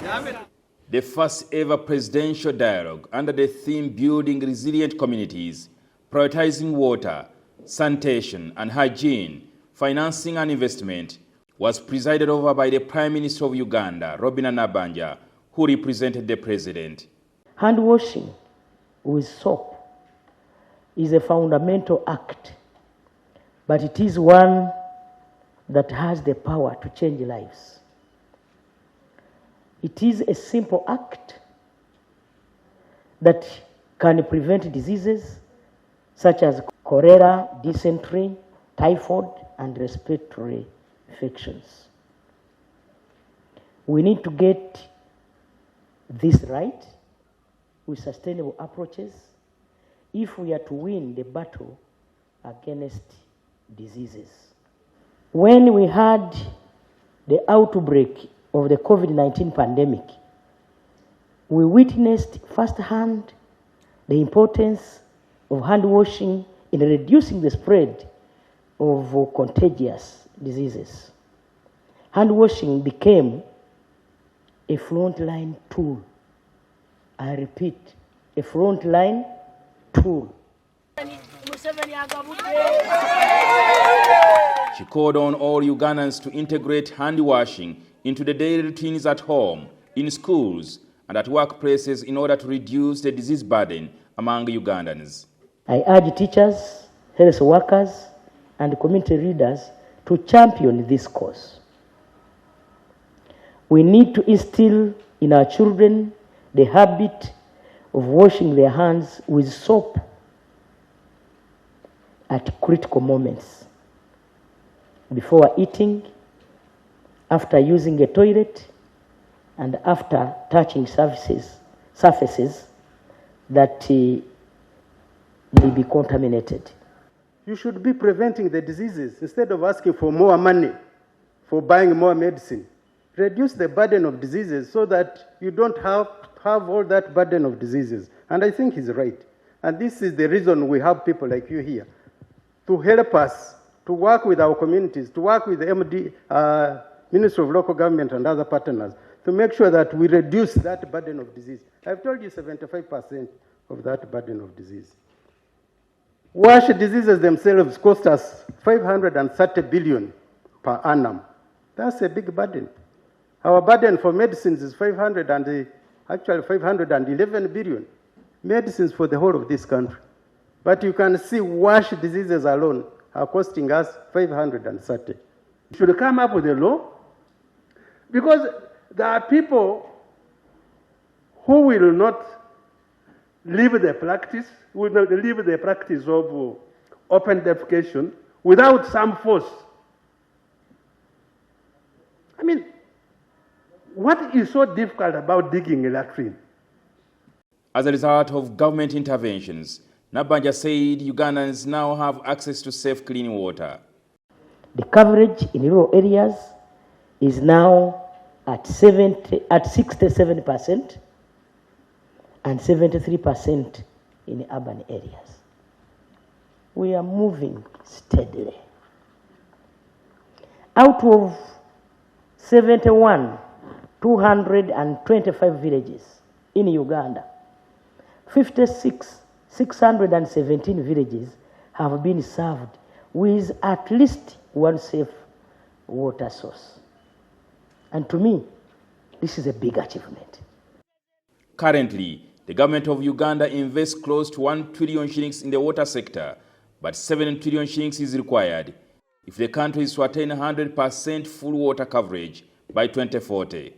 The first ever presidential dialogue under the theme Building Resilient Communities, Prioritizing Water, Sanitation and Hygiene, Financing and Investment was presided over by the Prime Minister of Uganda, Robinah Nabbanja, who represented the President. Hand washing with soap is a fundamental act, but it is one that has the power to change lives. It is a simple act that can prevent diseases such as cholera, dysentery, typhoid, and respiratory infections. We need to get this right with sustainable approaches if we are to win the battle against diseases. When we had the outbreak of the COVID-19 pandemic, we witnessed firsthand the importance of hand washing in reducing the spread of contagious diseases. Hand washing became a frontline tool. I repeat, a frontline tool. She called on all Ugandans to integrate hand washing into the daily routines at home, in schools, and at workplaces in order to reduce the disease burden among Ugandans. I urge teachers, health workers, and community leaders to champion this cause. We need to instill in our children the habit of washing their hands with soap at critical moments, before eating, after using a toilet, and after touching surfaces that may be contaminated. You should be preventing the diseases instead of asking for more money for buying more medicine. Reduce the burden of diseases so that you don't have all that burden of diseases. And I think he's right. And this is the reason we have people like you here, to help us, to work with our communities, to work with the MD, Ministry of Local Government and other partners, to make sure that we reduce that burden of disease. I've told you 75% of that burden of disease. Wash diseases themselves cost us 530 billion per annum. That's a big burden. Our burden for medicines is 511 billion. Medicines for the whole of this country. But you can see wash diseases alone are costing us 530. We should come up with a law, because there are people who will not leave the practice, of open defecation without some force. I mean, what is so difficult about digging a latrine? As a result of government interventions, Nabbanja said Ugandans now have access to safe clean water. The coverage in rural areas is now at 67% and 73% in urban areas. We are moving steadily. Out of 225 villages in Uganda, 617 villages have been served with at least one safe water source. And to me, this is a big achievement. Currently, the government of Uganda invests close to 1 trillion shillings in the water sector, but 7 trillion shillings is required if the country is to attain 100% full water coverage by 2040.